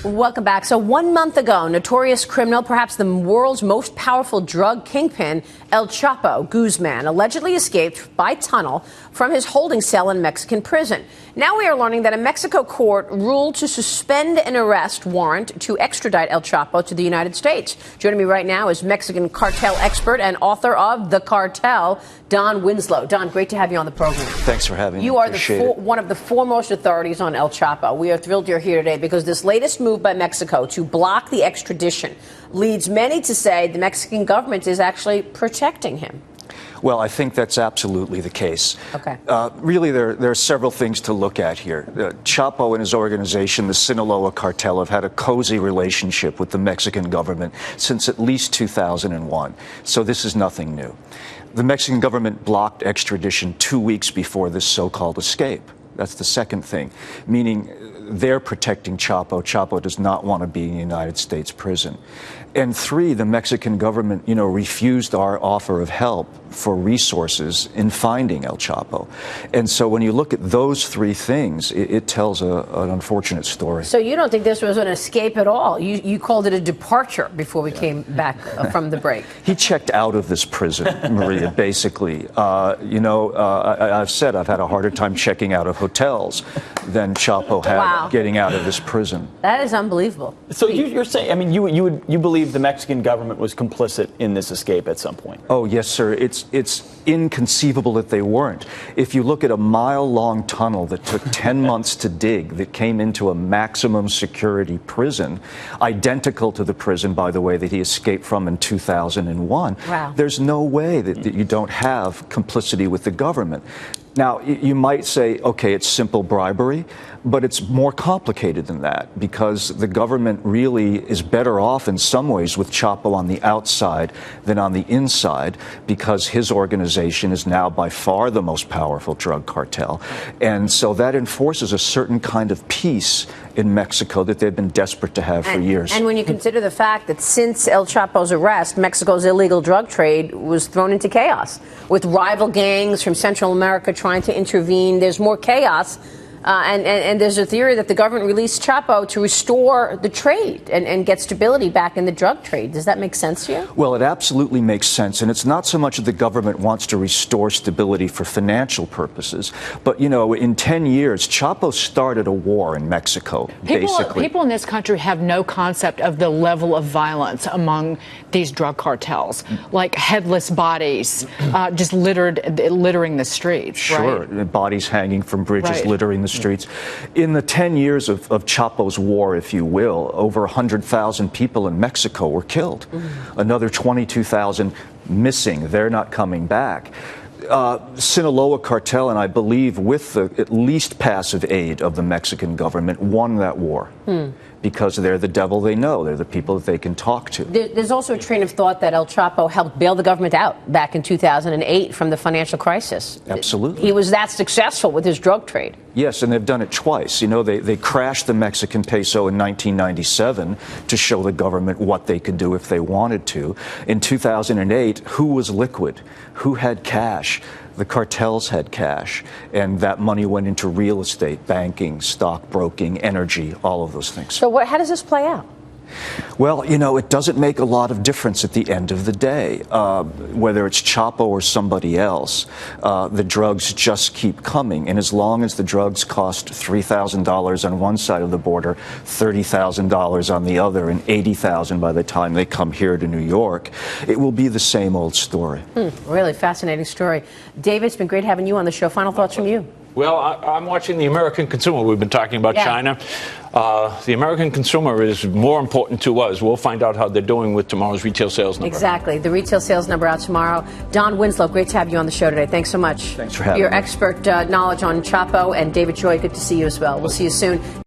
Welcome back. So 1 month ago, notorious criminal, perhaps the world's most powerful drug kingpin, El Chapo Guzman, allegedly escaped by tunnel from his holding cell in Mexican prison. Now we are learning that a Mexico court ruled to suspend an arrest warrant to extradite El Chapo to the United States. Joining me right now is Mexican cartel expert and author of The Cartel, Don Winslow. Don, great to have you on the program. Thanks for having me. You are one of the foremost authorities on El Chapo. We are thrilled you're here today because this latest move by Mexico to block the extradition leads many to say the Mexican government is actually protecting him. Well, I think that's absolutely the case. Okay. Really, there are several things to look at here. Chapo and his organization, the Sinaloa Cartel, have had a cozy relationship with the Mexican government since at least 2001. So this is nothing new. The Mexican government blocked extradition 2 weeks before this so-called escape. That's the second thing, meaning they're protecting Chapo. Chapo does not want to be in a United States prison. And three, the Mexican government, refused our offer of help for resources in finding El Chapo. And so when you look at those three things, it tells an unfortunate story. So you don't think this was an escape at all? You called it a departure before we came back from the break. He checked out of this prison, Maria, basically. I've said I've had a harder time checking out of hotels than Chapo had getting out of this prison. That is unbelievable. So you're saying, you believe the Mexican government was complicit in this escape at some point? Oh, yes, sir. It's inconceivable that they weren't. If you look at a mile-long tunnel that took 10 months to dig, that came into a maximum security prison, identical to the prison, by the way, that he escaped from in 2001, there's no way that you don't have complicity with the government. Now, you might say, okay, it's simple bribery, but it's more complicated than that because the government really is better off in some ways with Chapo on the outside than on the inside because his organization is now by far the most powerful drug cartel. And so that enforces a certain kind of peace in Mexico that they've been desperate to have for years. And when you consider the fact that since El Chapo's arrest, Mexico's illegal drug trade was thrown into chaos, with rival gangs from Central America trying to intervene, there's more chaos. And there's a theory that the government released Chapo to restore the trade and get stability back in the drug trade. Does that make sense to you? Well, it absolutely makes sense. And it's not so much that the government wants to restore stability for financial purposes. But, in 10 years, Chapo started a war in Mexico, basically. People in this country have no concept of the level of violence among these drug cartels, like headless bodies just littering the streets. Sure, right? Bodies hanging from bridges, littering the streets. In the 10 years of Chapo's war, if you will, over 100,000 people in Mexico were killed. Another 22,000 missing. They're not coming back. Sinaloa Cartel, and I believe with the at least passive aid of the Mexican government, won that war. Because they're the devil they know. They're the people that they can talk to. There's also a train of thought that El Chapo helped bail the government out back in 2008 from the financial crisis. Absolutely. He was that successful with his drug trade. Yes, and they've done it twice. They crashed the Mexican peso in 1997 to show the government what they could do if they wanted to. In 2008, who was liquid? Who had cash? The cartels had cash, and that money went into real estate, banking, stockbroking, energy, all of those things. So how does this play out? Well, it doesn't make a lot of difference at the end of the day. Whether it's Chapo or somebody else, the drugs just keep coming. And as long as the drugs cost $3,000 on one side of the border, $30,000 on the other, and $80,000 by the time they come here to New York, it will be the same old story. Really fascinating story. David, it's been great having you on the show. Final thoughts from you? Well, I'm watching the American consumer. We've been talking about China. The American consumer is more important to us. We'll find out how they're doing with tomorrow's retail sales number. Exactly. The retail sales number out tomorrow. Don Winslow, great to have you on the show today. Thanks so much. Thanks for having me. Your expert knowledge on Chapo, and David Joy, good to see you as well. We'll see you soon.